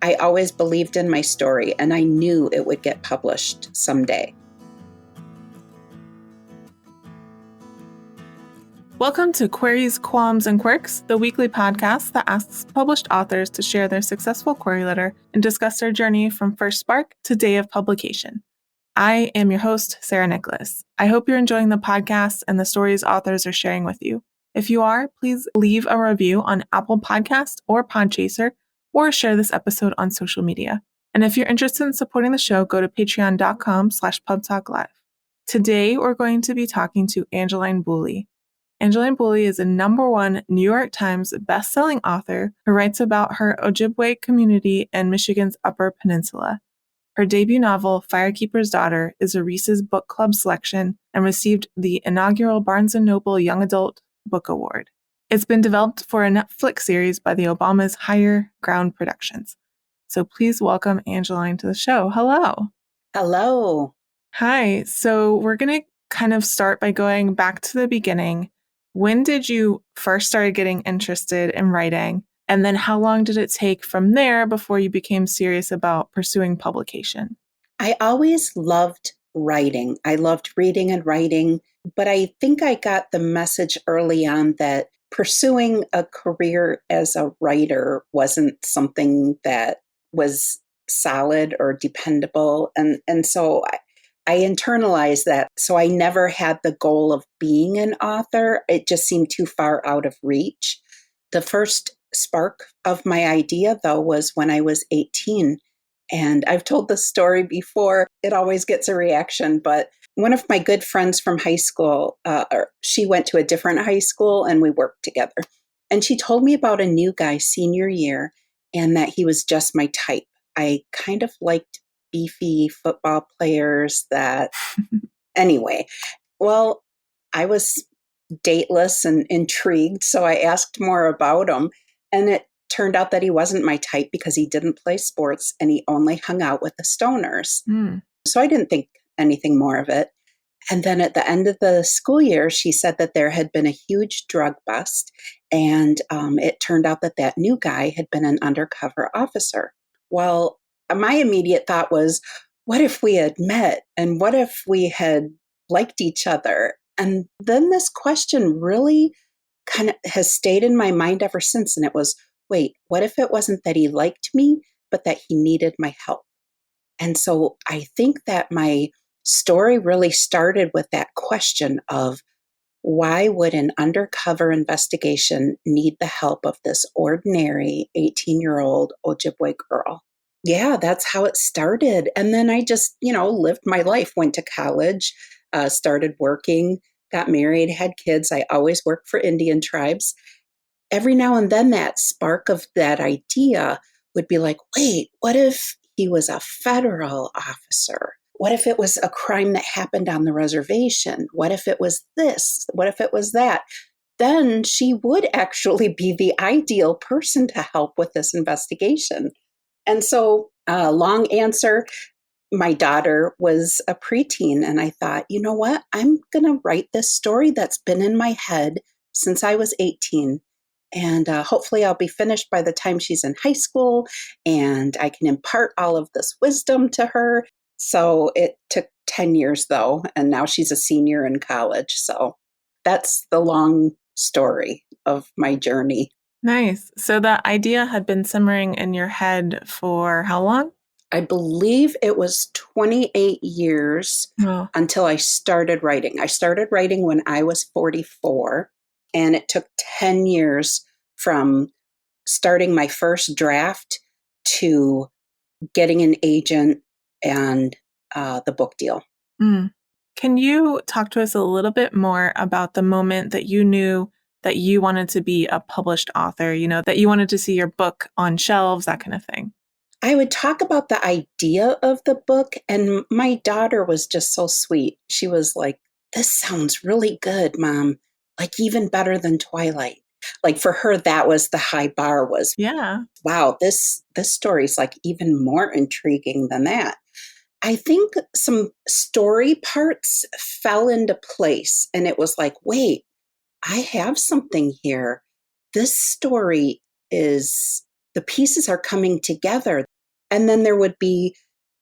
I always believed in my story, and I knew it would get published someday. Welcome to Queries, Qualms, and Quirks, the weekly podcast that asks published authors to share their successful query letter and discuss their journey from first spark to day of publication. I am your host, Sarah Nicolas. I hope you're enjoying the podcast and the stories authors are sharing with you. If you are, please leave a review on Apple Podcast or Podchaser, or share this episode on social media. And if you're interested in supporting the show, go to patreon.com/pubtalklive. Today, we're going to be talking to Angeline Boulley. Angeline Boulley is a #1 New York Times bestselling author who writes about her Ojibway community in Michigan's Upper Peninsula. Her debut novel, Firekeeper's Daughter, is a Reese's book club selection and received the inaugural Barnes & Noble Young Adult Book Award. It's been developed for a Netflix series by the Obama's Higher Ground Productions. So please welcome Angeline to the show. Hello. Hello. Hi. So we're going to kind of start by going back to the beginning. When did you first start getting interested in writing? And then how long did it take from there before you became serious about pursuing publication? I always loved writing. I loved reading and writing, but I think I got the message early on that pursuing a career as a writer wasn't something that was solid or dependable. And so I internalized that. So I never had the goal of being an author. It just seemed too far out of reach. The first spark of my idea, though, was when I was 18. And I've told this story before. It always gets a reaction. But one of my good friends from high school, she went to a different high school and we worked together. And she told me about a new guy senior year and that he was just my type. I kind of liked beefy football players that, anyway. Well, I was dateless and intrigued, so I asked more about him. And it turned out that he wasn't my type because he didn't play sports and he only hung out with the stoners. So I didn't think anything more of it. And then at the end of the school year, she said that there had been a huge drug bust. And it turned out that that new guy had been an undercover officer. Well, my immediate thought was, what if we had met? And what if we had liked each other? And then this question really kind of has stayed in my mind ever since. And it was, wait, what if it wasn't that he liked me, but that he needed my help? And so I think that my story really started with that question of, why would an undercover investigation need the help of this ordinary 18-year-old Ojibway girl? Yeah, that's how it started. And then I just, lived my life, went to college, started working, got married, had kids. I always worked for Indian tribes. Every now and then that spark of that idea would be like, wait, what if he was a federal officer? What if it was a crime that happened on the reservation? What if it was this? What if it was that? Then she would actually be the ideal person to help with this investigation. And so, long answer, my daughter was a preteen, and I thought, you know what? I'm going to write this story that's been in my head since I was 18. And hopefully I'll be finished by the time she's in high school, and I can impart all of this wisdom to her. So it took 10 years, though, and now she's a senior in college. So that's the long story of my journey. Nice. So that idea had been simmering in your head for how long? I believe it was 28 years until I started writing. I started writing when I was 44, and it took 10 years from starting my first draft to getting an agent and the book deal. Can you talk to us a little bit more about the moment that you knew that you wanted to be a published author, that you wanted to see your book on shelves, that kind of thing? I would talk about the idea of the book, and my daughter was just so sweet. She was like, this sounds really good, Mom, like even better than Twilight. Like for her, that was the high bar was, wow, this story's like even more intriguing than that. I think some story parts fell into place, and it was like, wait, I have something here. This story is, the pieces are coming together. And then there would be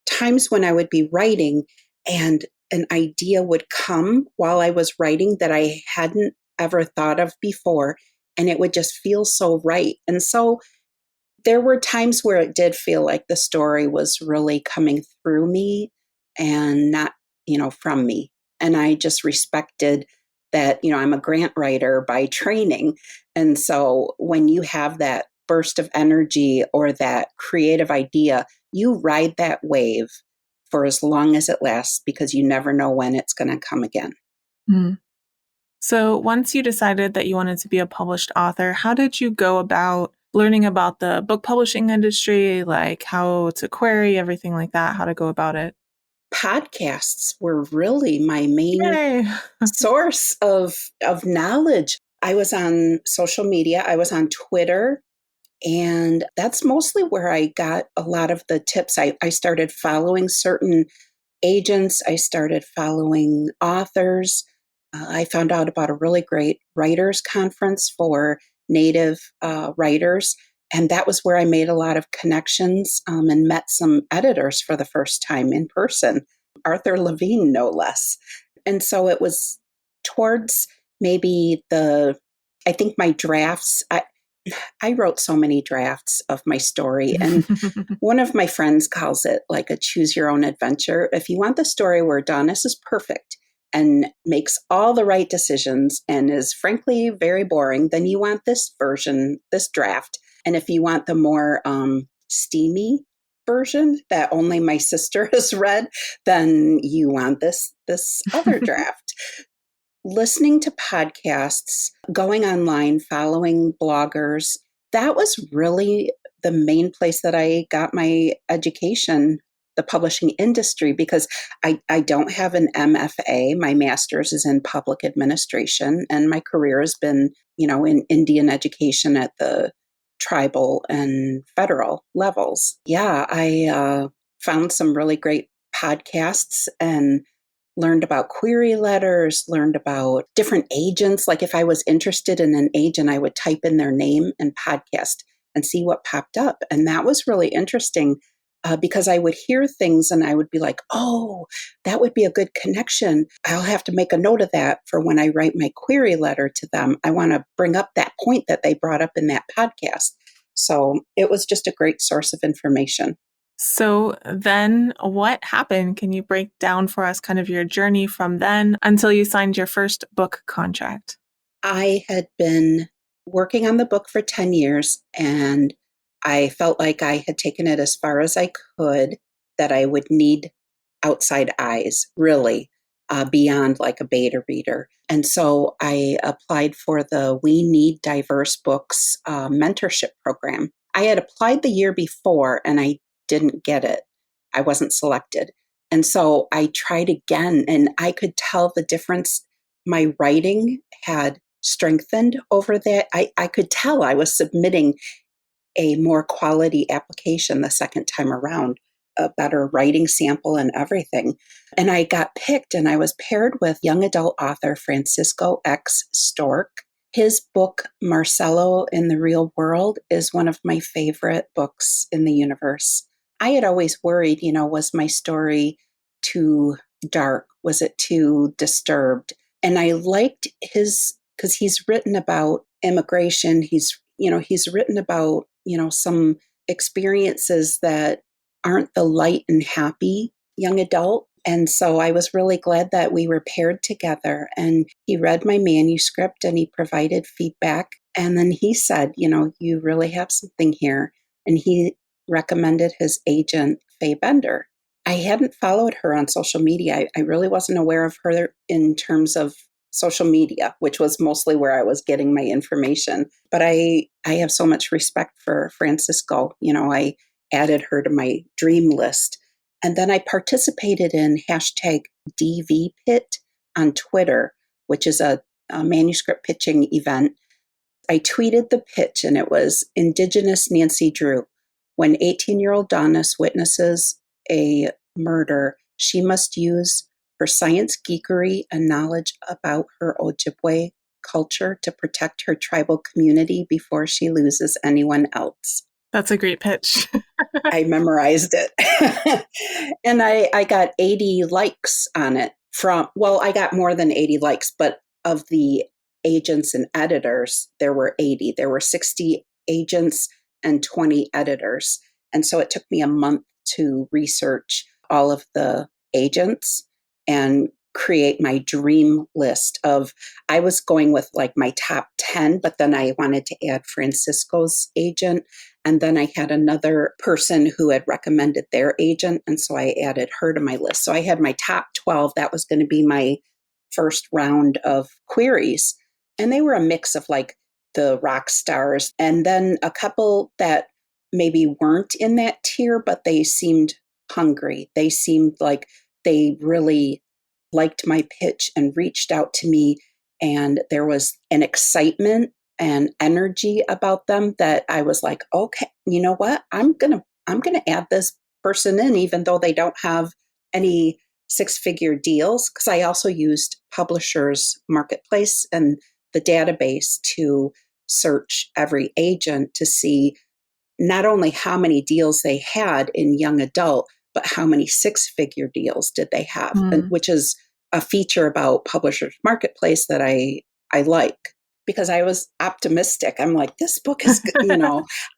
times when I would be writing and an idea would come while I was writing that I hadn't ever thought of before. And it would just feel so right. And so there were times where it did feel like the story was really coming through me and not, from me. And I just respected that, I'm a grant writer by training. And so when you have that burst of energy or that creative idea, you ride that wave for as long as it lasts because you never know when it's going to come again. Mm. So once you decided that you wanted to be a published author, how did you go about learning about the book publishing industry, like how to query, everything like that, how to go about it? Podcasts were really my main Yay! source of knowledge. I was on social media, I was on Twitter, and that's mostly where I got a lot of the tips. I started following certain agents, I started following authors. I found out about a really great writers conference for Native writers. And that was where I made a lot of connections and met some editors for the first time in person, Arthur Levine, no less. And so it was towards maybe I think my drafts, I wrote so many drafts of my story. And one of my friends calls it like a choose your own adventure. If you want the story where Adonis is perfect and makes all the right decisions and is frankly very boring, then you want this version, this draft. And if you want the more steamy version that only my sister has read, then you want this other draft. Listening to podcasts, going online, following bloggers, that was really the main place that I got my education, the publishing industry, because I don't have an MFA. My master's is in public administration, and my career has been, in Indian education at the tribal and federal levels. Yeah, I found some really great podcasts and learned about query letters, learned about different agents. Like if I was interested in an agent, I would type in their name and podcast and see what popped up. And that was really interesting because I would hear things and I would be like, oh, that would be a good connection. I'll have to make a note of that for when I write my query letter to them. I want to bring up that point that they brought up in that podcast. So it was just a great source of information. So then what happened? Can you break down for us kind of your journey from then until you signed your first book contract? I had been working on the book for 10 years and I felt like I had taken it as far as I could, that I would need outside eyes, really, beyond like a beta reader. And so I applied for the We Need Diverse Books mentorship program. I had applied the year before and I didn't get it. I wasn't selected. And so I tried again and I could tell the difference. My writing had strengthened over that. I could tell I was submitting a more quality application the second time around, a better writing sample and everything. And I got picked and I was paired with young adult author Francisco X. Stork. His book, Marcelo in the Real World, is one of my favorite books in the universe. I had always worried, was my story too dark? Was it too disturbed? And I liked his, because he's written about immigration. He's written about, some experiences that aren't the light and happy young adult. And so I was really glad that we were paired together. And he read my manuscript and he provided feedback. And then he said, you really have something here. And he recommended his agent, Faye Bender. I hadn't followed her on social media. I really wasn't aware of her in terms of social media, which was mostly where I was getting my information. But I have so much respect for Francisco. I added her to my dream list. And then I participated in hashtag DVPit on Twitter, which is a manuscript pitching event. I tweeted the pitch and it was Indigenous Nancy Drew. When 18-year-old Donis witnesses a murder, she must use her science geekery and knowledge about her Ojibway culture to protect her tribal community before she loses anyone else. That's a great pitch. I memorized it. And I got 80 likes on it I got more than 80 likes, but of the agents and editors, there were 80. There were 60 agents and 20 editors. And so it took me a month to research all of the agents and create my dream list of, I was going with like my top 10, but then I wanted to add Francisco's agent. And then I had another person who had recommended their agent. And so I added her to my list. So I had my top 12. That was going to be my first round of queries. And they were a mix of like the rock stars and then a couple that maybe weren't in that tier, but they seemed hungry. They seemed like they really liked my pitch and reached out to me. And there was an excitement and energy about them that I was like, okay, you know what? I'm going to add this person in, even though they don't have any six-figure deals. Cause I also used Publishers Marketplace and the database to search every agent to see not only how many deals they had in young adult, but how many six-figure deals did they have, and which is a feature about Publishers Marketplace that I like because I was optimistic. I'm like, this book is,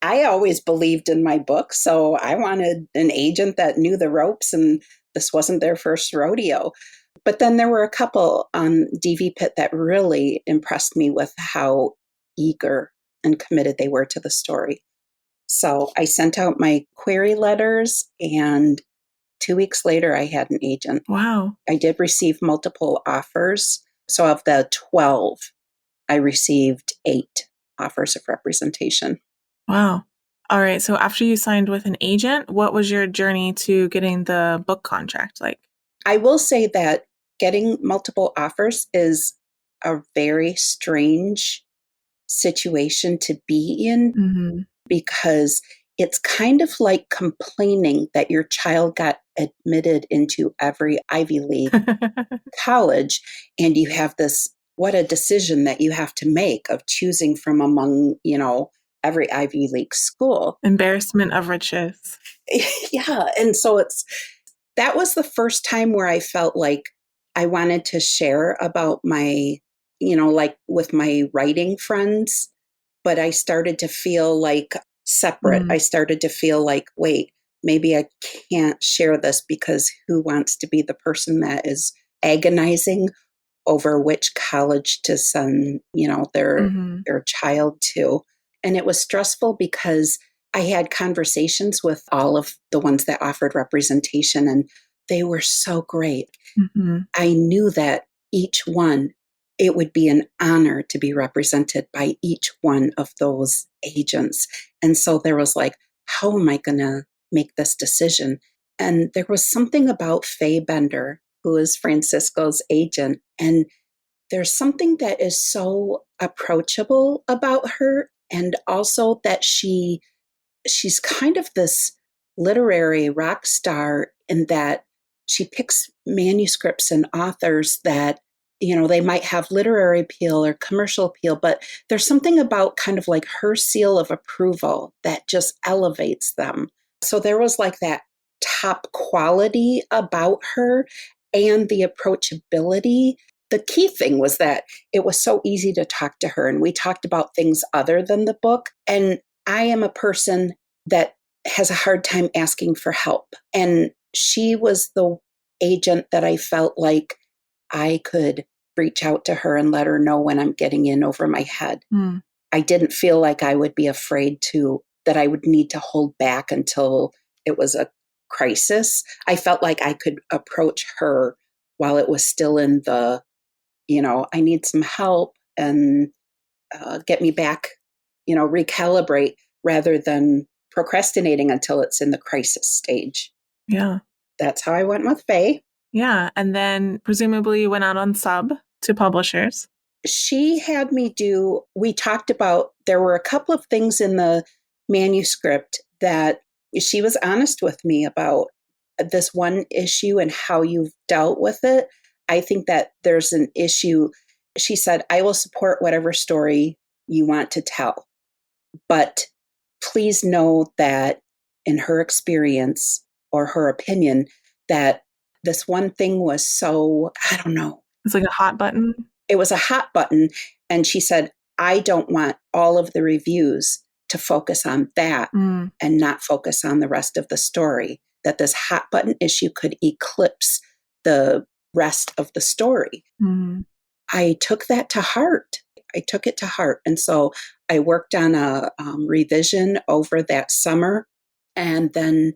I always believed in my book. So I wanted an agent that knew the ropes and this wasn't their first rodeo. But then there were a couple on DV Pit that really impressed me with how eager and committed they were to the story. So I sent out my query letters and 2 weeks later I had an agent. Wow. I did receive multiple offers. So of the 12, I received 8 offers of representation. Wow. All right. So after you signed with an agent, what was your journey to getting the book contract like? I will say that getting multiple offers is a very strange situation to be in because it's kind of like complaining that your child got admitted into every Ivy League college and you have what a decision that you have to make of choosing from among, every Ivy League school. Embarrassment of riches. Yeah. And so that was the first time where I felt like I wanted to share about my, like with my writing friends, but I started to feel like separate. I started to feel like, wait, maybe I can't share this because who wants to be the person that is agonizing over which college to send, their child to. And it was stressful because I had conversations with all of the ones that offered representation and they were so great. I knew that each one, it would be an honor to be represented by each one of those agents. And so there was like, how am I going to make this decision? And there was something about Faye Bender, who is Francisco's agent. And there's something that is so approachable about her. And also that she's kind of this literary rock star in that she picks manuscripts and authors that, they might have literary appeal or commercial appeal, but there's something about kind of like her seal of approval that just elevates them. So there was like that top quality about her and the approachability. The key thing was that it was so easy to talk to her and we talked about things other than the book. And I am a person that has a hard time asking for help. And she was the agent that I felt like I could reach out to her and let her know when I'm getting in over my head. I didn't feel like I would be afraid that I would need to hold back until it was a crisis. I felt like I could approach her while it was still in the, I need some help and get me back, recalibrate rather than procrastinating until it's in the crisis stage. Yeah. That's how I went with Faye. Yeah. And then presumably you went out on sub to publishers. She had me we talked about, there were a couple of things in the manuscript that she was honest with me about this one issue and how you've dealt with it. I think that there's an issue. She said, I will support whatever story you want to tell, but please know that in her experience or her opinion, that this one thing was so, I don't know. It's like a hot button. It was a hot button. And she said, I don't want all of the reviews to focus on that and not focus on the rest of the story, that this hot button issue could eclipse the rest of the story. I took that to heart. I took it to heart. And so I worked on a revision over that summer. And then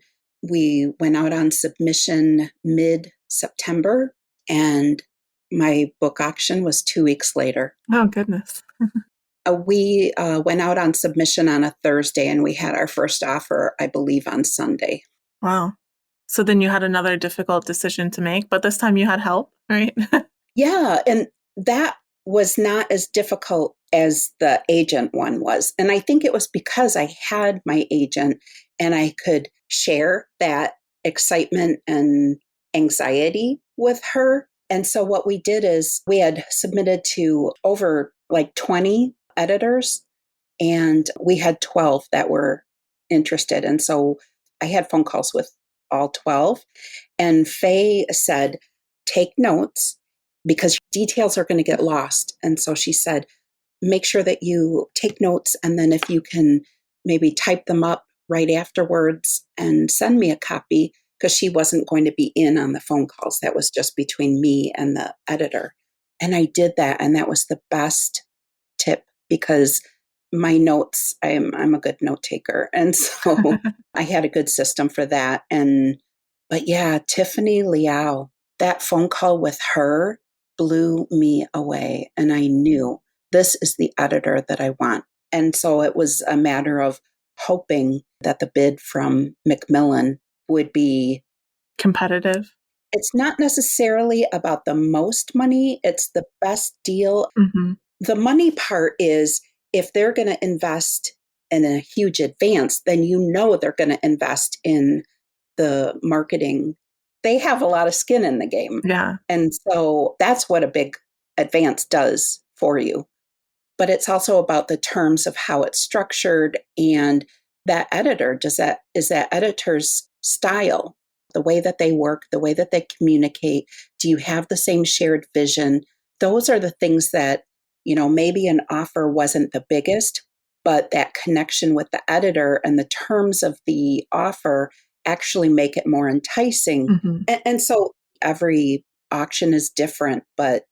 we went out on submission mid-September. And my book auction was 2 weeks later. Oh, goodness. We went out on submission on a Thursday, and we had our first offer, I believe, on Sunday. Wow. So then you had another difficult decision to make, but this time you had help, right? Yeah. And that was not as difficult as the agent one was. And I think it was because I had my agent and I could share that excitement and anxiety with her. And so what we did is we had submitted to over like 20 editors, and we had 12 that were interested. And so I had phone calls with all 12. And Faye said, take notes because details are going to get lost. And so she said, make sure that you take notes. And then if you can maybe type them up right afterwards and send me a copy, because she wasn't going to be in on the phone calls. That was just between me and the editor. And I did that. And that was the best tip, because my notes, I'm a good note taker. And so I had a good system for that. But yeah, Tiffany Liao, that phone call with her blew me away. And I knew this is the editor that I want. And so it was a matter of hoping that the bid from Macmillan would be competitive. It's not necessarily about the most money. It's the best deal. The money part is, if they're going to invest in a huge advance, then you know they're going to invest in the marketing. They have a lot of skin in the game. Yeah. And so that's what a big advance does for you. But it's also about the terms of how it's structured, and that editor, is that editor's style, the way that they work, the way that they communicate. Do you have the same shared vision? Those are the things that, maybe an offer wasn't the biggest, but that connection with the editor and the terms of the offer actually make it more enticing. And so every auction is different, but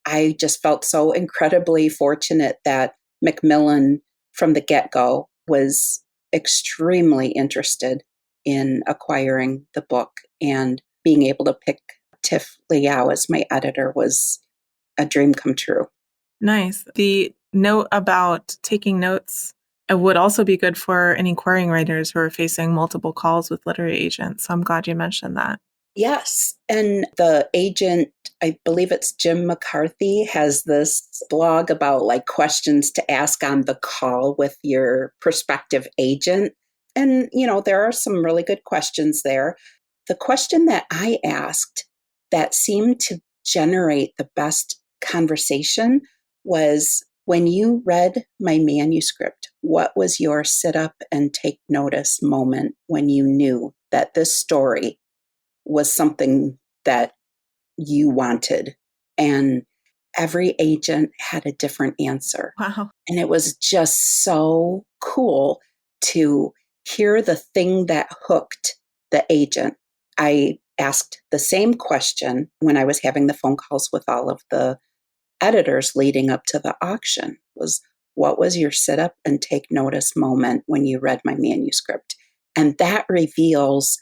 I just felt so incredibly fortunate that Macmillan from the get-go was extremely interested in acquiring the book, and being able to pick Tiff Liao as my editor was a dream come true. Nice. The note about taking notes would also be good for any querying writers who are facing multiple calls with literary agents. So I'm glad you mentioned that. Yes. And the agent, I believe it's Jim McCarthy, has this blog about questions to ask on the call with your prospective agent. And, there are some really good questions there. The question that I asked that seemed to generate the best conversation was, when you read my manuscript, what was your sit up and take notice moment when you knew that this story was something that you wanted? And every agent had a different answer. Wow. And it was just so cool to hear the thing that hooked the agent. I asked the same question when I was having the phone calls with all of the editors leading up to the auction, was, what was your sit up and take notice moment when you read my manuscript? And that reveals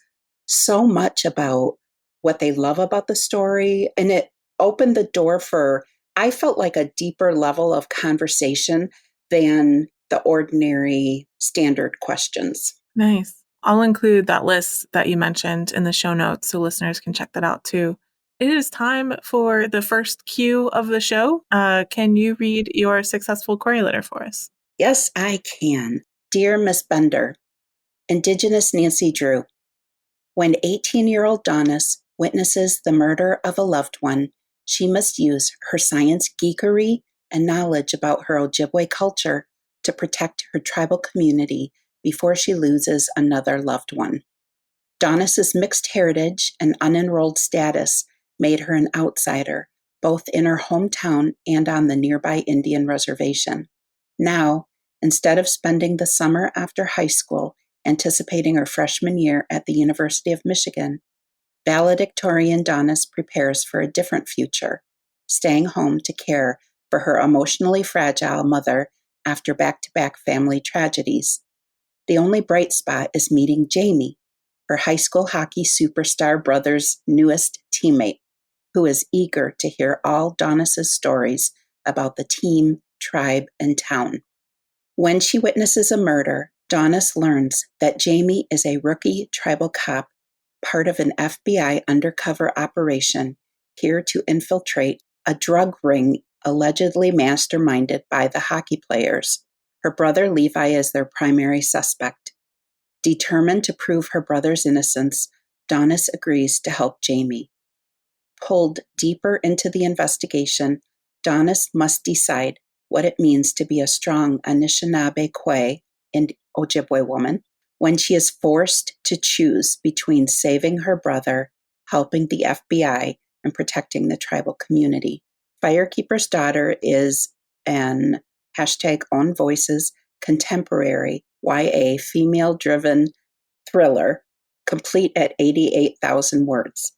so much about what they love about the story. And it opened the door for, I felt like, a deeper level of conversation than the ordinary standard questions. Nice. I'll include that list that you mentioned in the show notes so listeners can check that out too. It is time for the first cue of the show. Can you read your successful query letter for us? Yes, I can. Dear Miss Bender, Indigenous Nancy Drew, when 18-year-old Donis witnesses the murder of a loved one, she must use her science geekery and knowledge about her Ojibway culture to protect her tribal community before she loses another loved one. Donis's mixed heritage and unenrolled status made her an outsider, both in her hometown and on the nearby Indian reservation. Now, instead of spending the summer after high school anticipating her freshman year at the University of Michigan, valedictorian Donis prepares for a different future, staying home to care for her emotionally fragile mother after back-to-back family tragedies. The only bright spot is meeting Jamie, her high school hockey superstar brother's newest teammate, who is eager to hear all Donis's stories about the team, tribe, and town. When she witnesses a murder, Donis learns that Jamie is a rookie tribal cop, part of an FBI undercover operation here to infiltrate a drug ring allegedly masterminded by the hockey players. Her brother Levi is their primary suspect. Determined to prove her brother's innocence, Donis agrees to help Jamie. Pulled deeper into the investigation, Donis must decide what it means to be a strong Anishinaabe Kwe and Ojibway woman when she is forced to choose between saving her brother, helping the FBI, and protecting the tribal community. Firekeeper's Daughter is an #own voices contemporary YA female-driven thriller, complete at 88,000 words.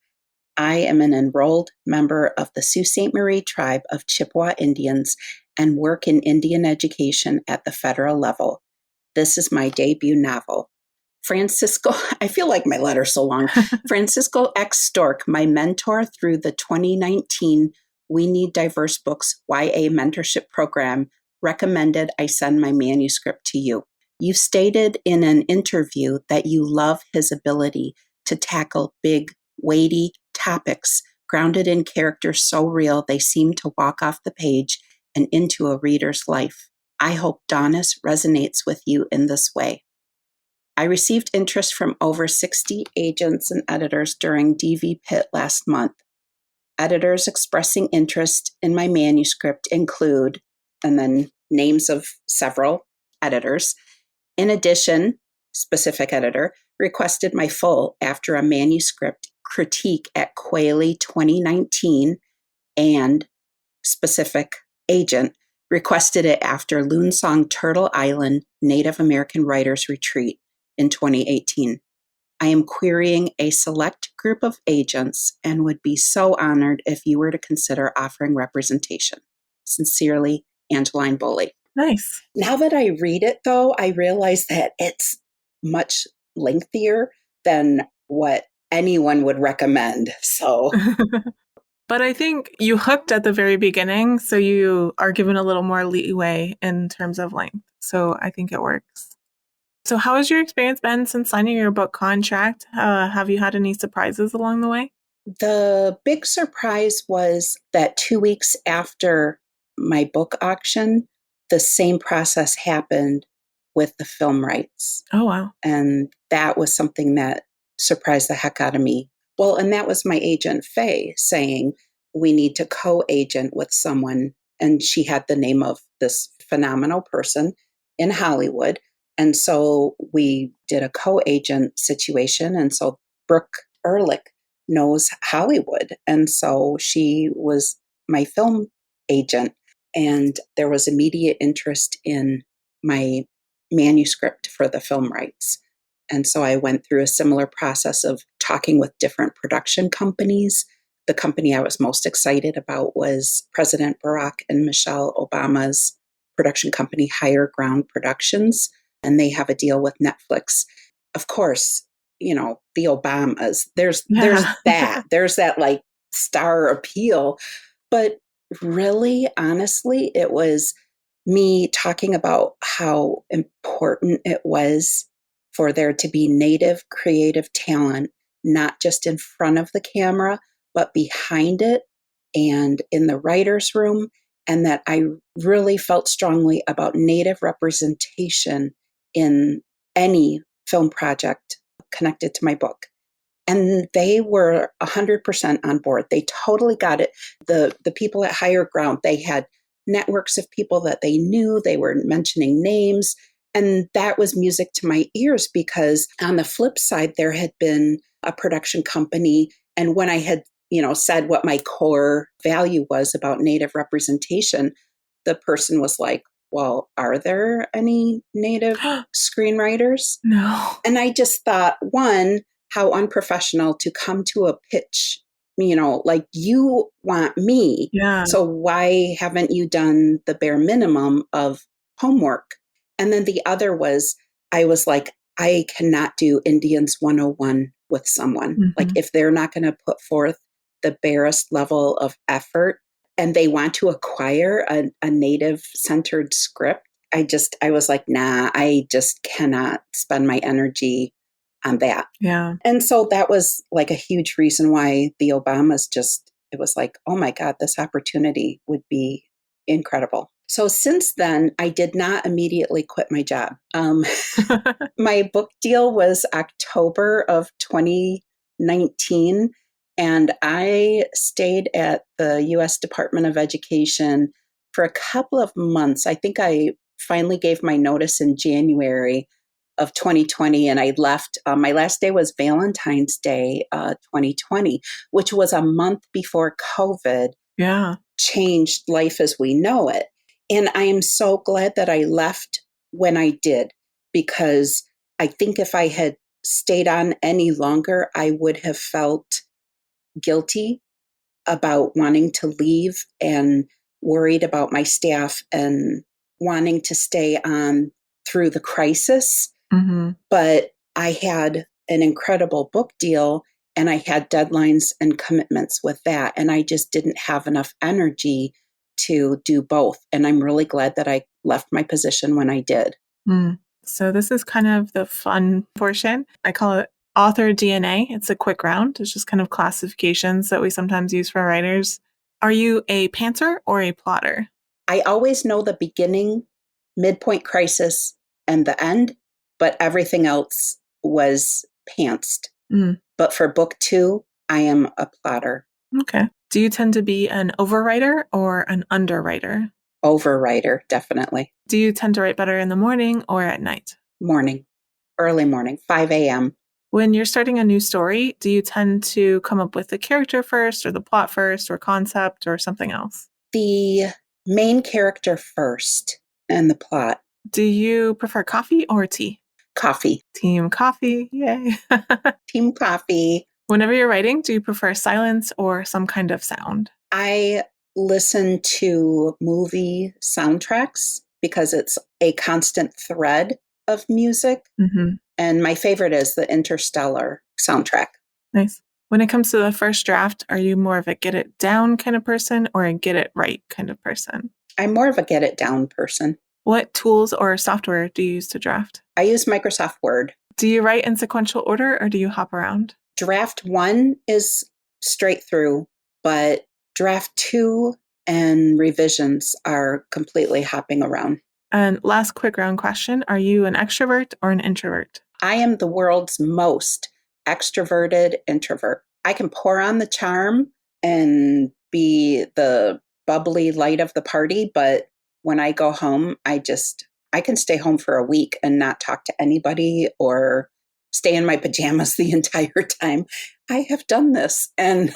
I am an enrolled member of the Sault Ste. Marie tribe of Chippewa Indians and work in Indian education at the federal level. This is my debut novel. Francisco, I feel like my letter's so long. Francisco X. Stork, my mentor through the 2019 We Need Diverse Books YA mentorship program, recommended I send my manuscript to you. You stated in an interview that you love his ability to tackle big, weighty topics grounded in characters so real they seem to walk off the page and into a reader's life. I hope Donis resonates with you in this way. I received interest from over 60 agents and editors during DV Pit last month. Editors expressing interest in my manuscript include, and then names of several editors. In addition, specific editor requested my full after a manuscript critique at Quayle 2019, and specific agent requested it after Loonsong Turtle Island Native American Writers Retreat in 2018. I am querying a select group of agents and would be so honored if you were to consider offering representation. Sincerely, Angeline Boulley. Nice. Now that I read it, though, I realize that it's much lengthier than what anyone would recommend. So, But I think you hooked at the very beginning, so you are given a little more leeway in terms of length. So I think it works. So how has your experience been since signing your book contract? Have you had any surprises along the way? the big surprise was that 2 weeks after my book auction, the same process happened with the film rights. Oh, wow. And that was something that surprised the heck out of me. Well, and that was my agent, Faye, saying, we need to co-agent with someone. And she had the name of this phenomenal person in Hollywood. And so we did a co-agent situation. And so Brooke Ehrlich knows Hollywood. And so she was my film agent. And there was immediate interest in my manuscript for the film rights. And so I went through a similar process of talking with different production companies. The company I was most excited about was President Barack and Michelle Obama's production company, Higher Ground Productions, and they have a deal with Netflix. Of course, you know, the Obamas, there's that like star appeal. But really, honestly, it was me talking about how important it was for there to be native creative talent, not just in front of the camera, but behind it and in the writer's room. And that I really felt strongly about native representation in any film project connected to my book. And they were 100% on board. They totally got it. The people at Higher Ground, they had networks of people that they knew. They were mentioning names. And that was music to my ears because on the flip side, there had been a production company. And when I had, said what my core value was about Native representation, the person was like, well, are there any Native screenwriters? No. And I just thought, one, how unprofessional to come to a pitch, like you want me. Yeah. So why haven't you done the bare minimum of homework? And then the other was, I was like, I cannot do Indians 101 with someone. Mm-hmm. Like if they're not going to put forth the barest level of effort and they want to acquire a Native centered script, I was like, nah, I just cannot spend my energy on that. Yeah. And so that was like a huge reason why the Obamas it was like, oh my God, this opportunity would be incredible. So since then, I did not immediately quit my job. My book deal was October of 2019, and I stayed at the U.S. Department of Education for a couple of months. I think I finally gave my notice in January of 2020, and I left. My last day was Valentine's Day 2020, which was a month before COVID changed life as we know it. And I am so glad that I left when I did, because I think if I had stayed on any longer, I would have felt guilty about wanting to leave and worried about my staff and wanting to stay on through the crisis. Mm-hmm. But I had an incredible book deal and I had deadlines and commitments with that. And I just didn't have enough energy to do both. And I'm really glad that I left my position when I did. So this is kind of the fun portion. I call it author DNA. It's a quick round. It's just kind of classifications that we sometimes use for writers. Are you a pantser or a plotter? I always know the beginning, midpoint, crisis, and the end, but everything else was pantsed. But for book 2, I am a plotter. Okay. Do you tend to be an overwriter or an underwriter? Overwriter, definitely. Do you tend to write better in the morning or at night? Morning, early morning, 5 a.m. When you're starting a new story, do you tend to come up with the character first or the plot first or concept or something else? The main character first and the plot. Do you prefer coffee or tea? Coffee. Team coffee. Yay. Team coffee. Whenever you're writing, do you prefer silence or some kind of sound? I listen to movie soundtracks because it's a constant thread of music. Mm-hmm. And my favorite is the Interstellar soundtrack. Nice. When it comes to the first draft, are you more of a get it down kind of person or a get it right kind of person? I'm more of a get it down person. What tools or software do you use to draft? I use Microsoft Word. Do you write in sequential order or do you hop around? Draft 1 is straight through, but draft 2 and revisions are completely hopping around. And last quick round question, are you an extrovert or an introvert? I am the world's most extroverted introvert. I can pour on the charm and be the bubbly light of the party, but when I go home, I can stay home for a week and not talk to anybody or stay in my pajamas the entire time. I have done this, and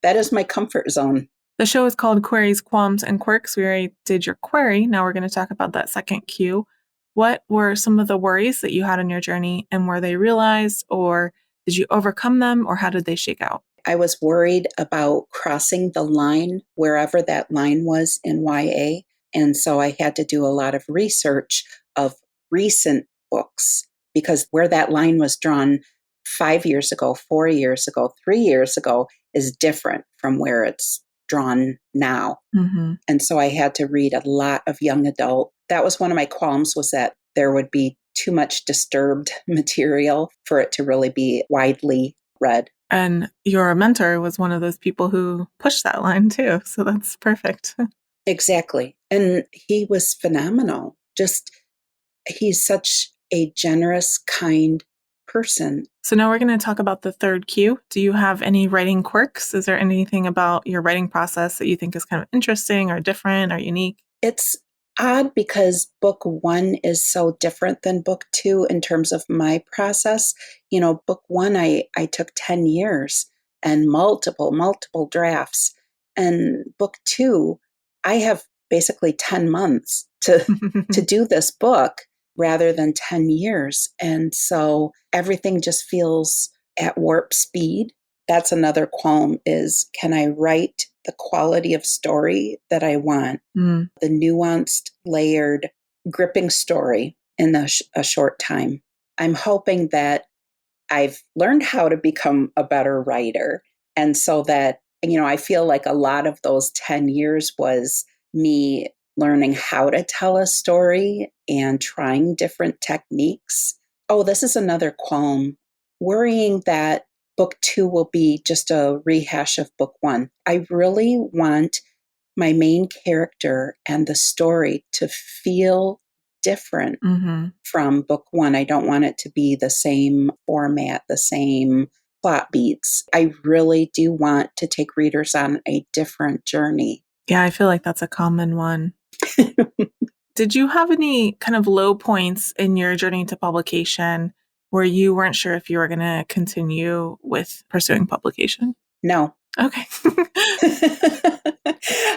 that is my comfort zone. The show is called Queries, Qualms, and Quirks. We already did your query. Now we're going to talk about that second Q. What were some of the worries that you had on your journey, and were they realized, or did you overcome them, or how did they shake out? I was worried about crossing the line wherever that line was in YA. And so I had to do a lot of research of recent books, because where that line was drawn 5 years ago, 4 years ago, 3 years ago is different from where it's drawn now. Mm-hmm. And so I had to read a lot of young adult. That was one of my qualms, was that there would be too much disturbed material for it to really be widely read. And your mentor was one of those people who pushed that line too. So that's perfect. Exactly. And he was phenomenal. He's such a generous, kind person. So now we're going to talk about the third Q. Do you have any writing quirks? Is there anything about your writing process that you think is kind of interesting or different or unique? odd because book one is so different than book two in terms of my process. Book one, I took 10 years and multiple drafts. And book two, I have basically 10 months to do this book rather than 10 years. And so everything just feels at warp speed. That's another qualm is, can I write the quality of story that I want? The nuanced, layered, gripping story in a short time. I'm hoping that I've learned how to become a better writer. And so that, I feel like a lot of those 10 years was me learning how to tell a story and trying different techniques. Oh, this is another qualm, worrying that book two will be just a rehash of book one. I really want my main character and the story to feel different from book one. I don't want it to be the same format, the same plot beats. I really do want to take readers on a different journey. Yeah, I feel like that's a common one. Did you have any kind of low points in your journey to publication where you weren't sure if you were going to continue with pursuing publication? No. Okay.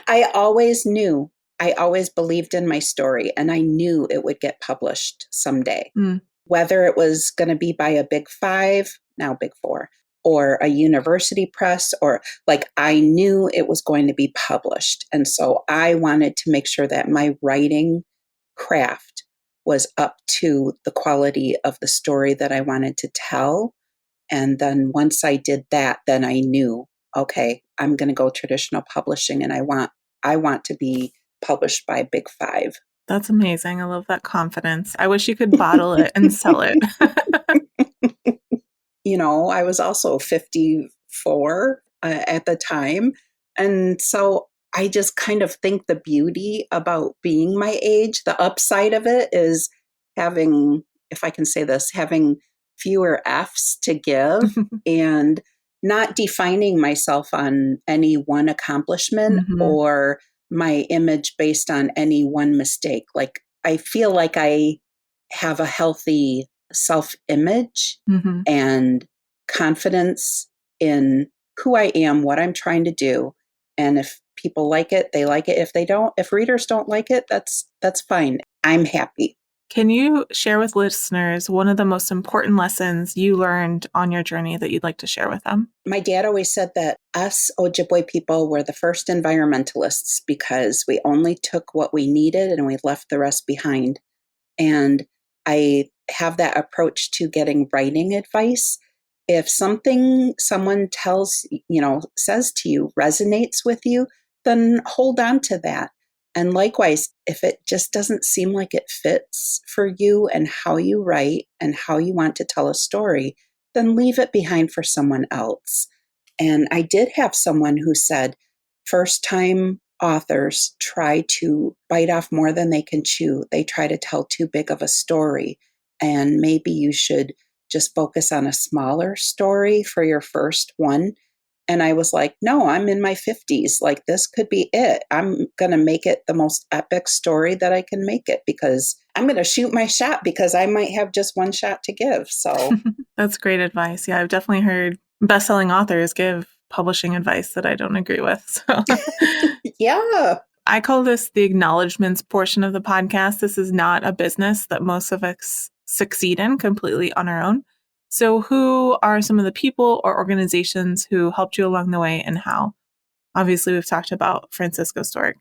I always knew, I always believed in my story, and I knew it would get published someday. Whether it was going to be by a big five, now big four, or a university press, or I knew it was going to be published. And so I wanted to make sure that my writing craft was up to the quality of the story that I wanted to tell. And then once I did that, then I knew, okay, I'm going to go traditional publishing, and I want to be published by Big Five. That's amazing. I love that confidence. I wish you could bottle it and sell it. I was also 54 at the time. And so I just kind of think the beauty about being my age, the upside of it is having, if I can say this, having fewer F's to give and not defining myself on any one accomplishment or my image based on any one mistake. I feel like I have a healthy self-image and confidence in who I am, what I'm trying to do. And if people like it, they like it. If they don't, if readers don't like it, that's fine. I'm happy. Can you share with listeners one of the most important lessons you learned on your journey that you'd like to share with them? My dad always said that us Ojibway people were the first environmentalists because we only took what we needed and we left the rest behind. And I have that approach to getting writing advice. If something someone says to you resonates with you, then hold on to that. And likewise, if it just doesn't seem like it fits for you and how you write and how you want to tell a story, then leave it behind for someone else. And I did have someone who said, first time authors try to bite off more than they can chew. They try to tell too big of a story. And maybe you should just focus on a smaller story for your first one. And I was like, no, I'm in my 50s. This could be it. I'm going to make it the most epic story that I can make it because I'm going to shoot my shot because I might have just one shot to give. So that's great advice. Yeah, I've definitely heard best-selling authors give publishing advice that I don't agree with. So yeah. I call this the acknowledgments portion of the podcast. This is not a business that most of us succeed in completely on our own. So who are some of the people or organizations who helped you along the way and how? Obviously, we've talked about Francisco Stork.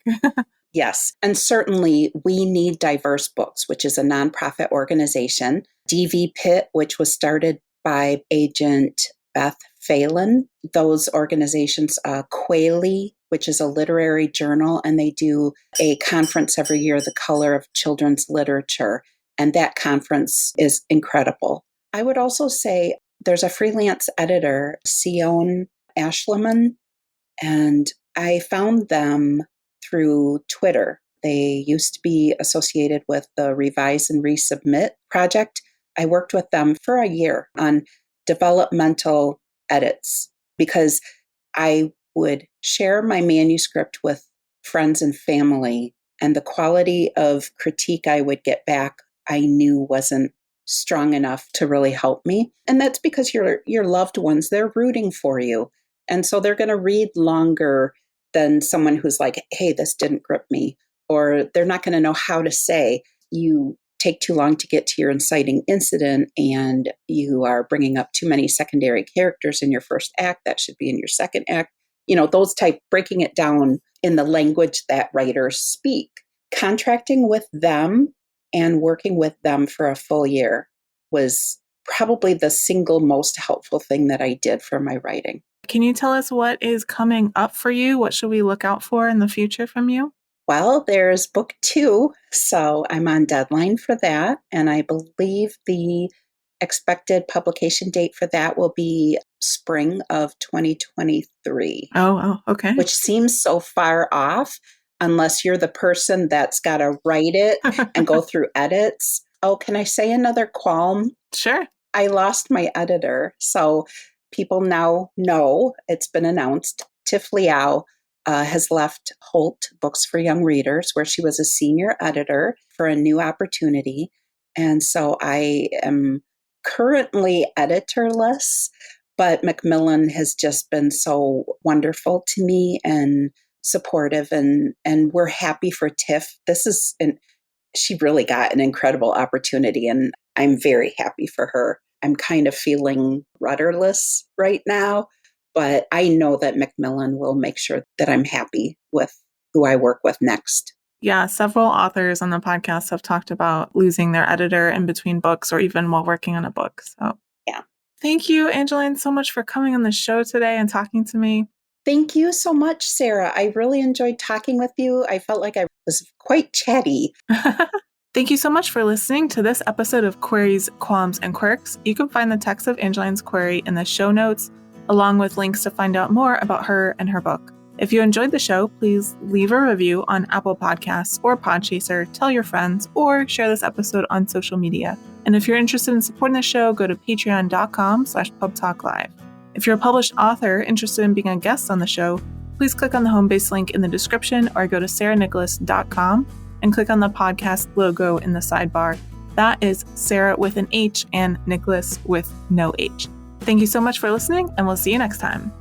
Yes. And certainly We Need Diverse Books, which is a nonprofit organization. DV Pitt, which was started by agent Beth Phelan. Those organizations, Quayle, which is a literary journal, and they do a conference every year, The Color of Children's Literature. And that conference is incredible. I would also say there's a freelance editor, Sion Ashleman, and I found them through Twitter. They used to be associated with the Revise and Resubmit project. I worked with them for a year on developmental edits because I would share my manuscript with friends and family, And the quality of critique I would get back, I knew wasn't strong enough to really help me. And that's because your loved ones, they're rooting for you. And so they're going to read longer than someone who's like, hey, this didn't grip me. Or they're not going to know how to say, you take too long to get to your inciting incident and you are bringing up too many secondary characters in your first act. That should be in your second act. Those type, breaking it down in the language that writers speak. Contracting with them and working with them for a full year was probably the single most helpful thing that I did for my writing. Can you tell us what is coming up for you? What should we look out for in the future from you? Well, there's book 2, so I'm on deadline for that. And I believe the expected publication date for that will be spring of 2023. Oh, okay. Which seems so far off unless you're the person that's got to write it and go through edits. Oh, can I say another qualm? Sure. I lost my editor. So people now know, it's been announced, Tiff Liao has left Holt Books for Young Readers, where she was a senior editor, for a new opportunity. And so I am currently editorless, but Macmillan has just been so wonderful to me and supportive, and we're happy for Tiff. She really got an incredible opportunity, and I'm very happy for her. I'm kind of feeling rudderless right now, but I know that Macmillan will make sure that I'm happy with who I work with next. Yeah, several authors on the podcast have talked about losing their editor in between books or even while working on a book. So, yeah. Thank you, Angeline, so much for coming on the show today and talking to me. Thank you so much, Sarah. I really enjoyed talking with you. I felt like I was quite chatty. Thank you so much for listening to this episode of Queries, Qualms, and Quirks. You can find the text of Angeline's query in the show notes, along with links to find out more about her and her book. If you enjoyed the show, please leave a review on Apple Podcasts or Podchaser, tell your friends, or share this episode on social media. And if you're interested in supporting the show, go to patreon.com/pubtalklive. If you're a published author interested in being a guest on the show, please click on the home base link in the description or go to sarahnicolas.com and click on the podcast logo in the sidebar. That is Sarah with an H and Nicolas with no H. Thank you so much for listening, and we'll see you next time.